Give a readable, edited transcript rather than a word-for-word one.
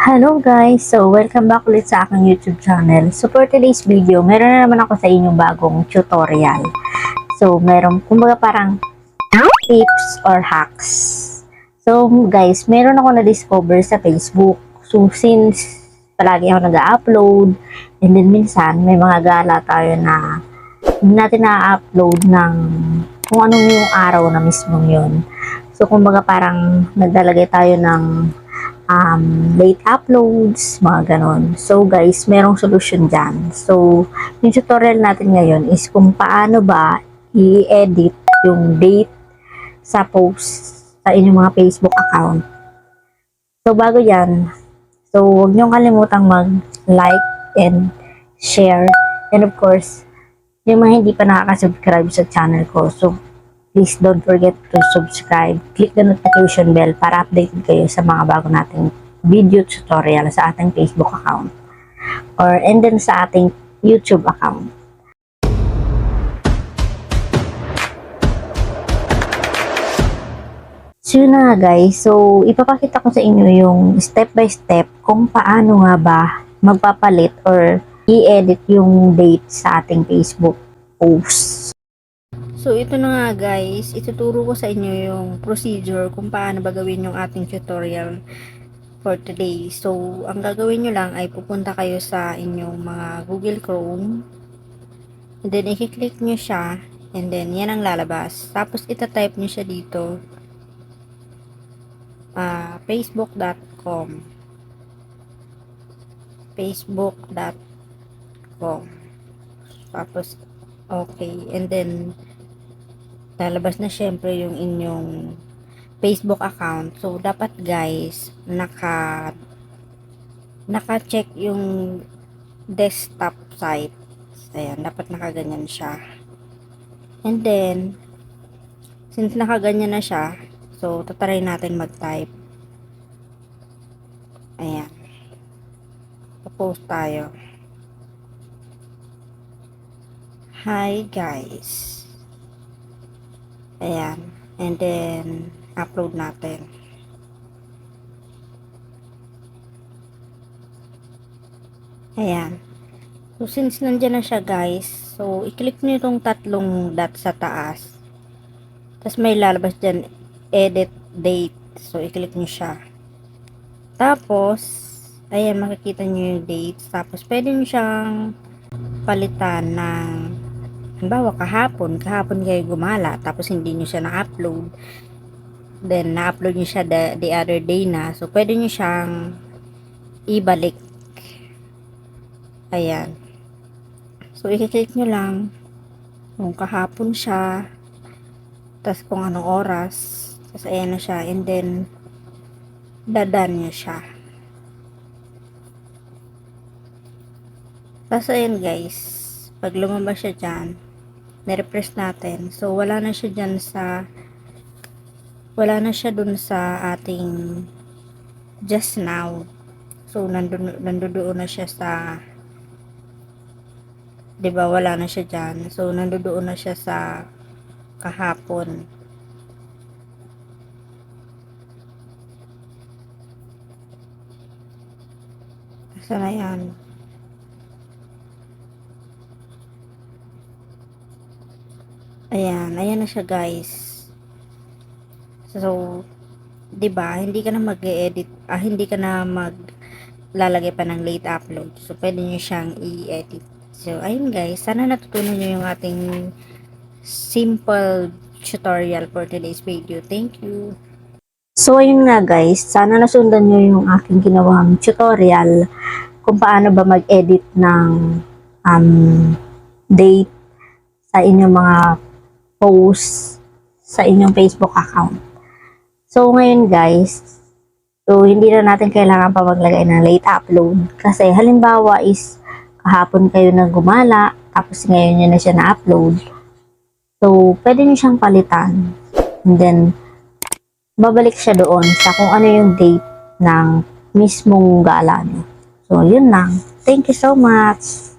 Hello guys! So, welcome back ulit sa aking YouTube channel. So, for today's video, meron na naman ako sa inyong bagong tutorial. So, meron, kumbaga parang tips or hacks. So, guys, meron ako na-discover sa Facebook. So, since palagi ako nag-upload, and then minsan, may mga gala tayo na hindi natin na-upload ng kung anong yung araw na mismong yun. So, kumbaga parang naglalagay tayo ng late uploads, mga ganon. So guys, merong solution dyan. So, yung tutorial natin ngayon is kung paano ba i-edit yung date sa post sa inyong mga Facebook account. So, bago yan, so huwag niyong kalimutang mag-like and share. And of course, yung mga hindi pa nakaka-subscribe sa channel ko, so please don't forget to subscribe. Click the notification bell para updated kayo sa mga bago nating video tutorial sa ating Facebook account and then sa ating YouTube account. So yun na nga guys, so ipapakita ko sa inyo yung step by step kung paano nga ba magpapalit or i-edit yung date sa ating Facebook posts. So, ito na nga guys, ituturo ko sa inyo yung procedure kung paano ba gawin yung ating tutorial for today. So, ang gagawin nyo lang ay pupunta kayo sa inyong mga Google Chrome, and then i-click nyo siya, and then yan ang lalabas. Tapos, itatype nyo siya dito, facebook.com facebook.com tapos, okay, and then lalabas na syempre yung inyong Facebook account. So, dapat guys, naka-check yung desktop site. Ayan, dapat nakaganyan siya. And then, since nakaganyan na siya, so, tatry natin mag-type. Ayan. Post tayo. Hi guys. Ayan. And then, upload natin. Ayan. So, since nandyan na siya guys, so, i-click nyo itong tatlong dot sa taas. Tapos, may lalabas dyan, edit date. So, i-click nyo siya. Tapos, ayan, makikita nyo yung dates. Tapos, pwede nyo siyang palitan ng halimbawa, kahapon kayo gumala, tapos hindi nyo siya na-upload, then na-upload nyo siya the other day na, so pwede nyo siyang ibalik. Ayan. So, i-click nyo lang kung kahapon siya, tapos kung anong oras, tapos ayan na siya, and then dadan nyo siya. Tapos ayan guys, pag lumabas siya dyan, na-refresh natin. So, wala na siya dyan wala na siya dun sa ating just now. So, nandoon na siya sa, diba, wala na siya dyan. So, nandoon na siya sa kahapon. Saan na yan? Ayan na siya guys. So, 'di ba, hindi ka na mag-edit, hindi ka na maglalagay pa ng late upload. So, pwede niyo siyang i-edit. So, ayun guys, sana natutunan niyo yung ating simple tutorial for today's video. Thank you. So, ayun nga guys, sana nasundan niyo yung aking ginawang tutorial kung paano ba mag-edit ng date sa inyong mga post sa inyong Facebook account. So, ngayon guys, so hindi na natin kailangan pa maglagay ng late upload. Kasi halimbawa is kahapon kayo nang gumala, tapos ngayon nyo na siya na-upload. So, pwede nyo siyang palitan. And then, babalik siya doon sa kung ano yung date ng mismong gala nyo. So, yun lang. Thank you so much.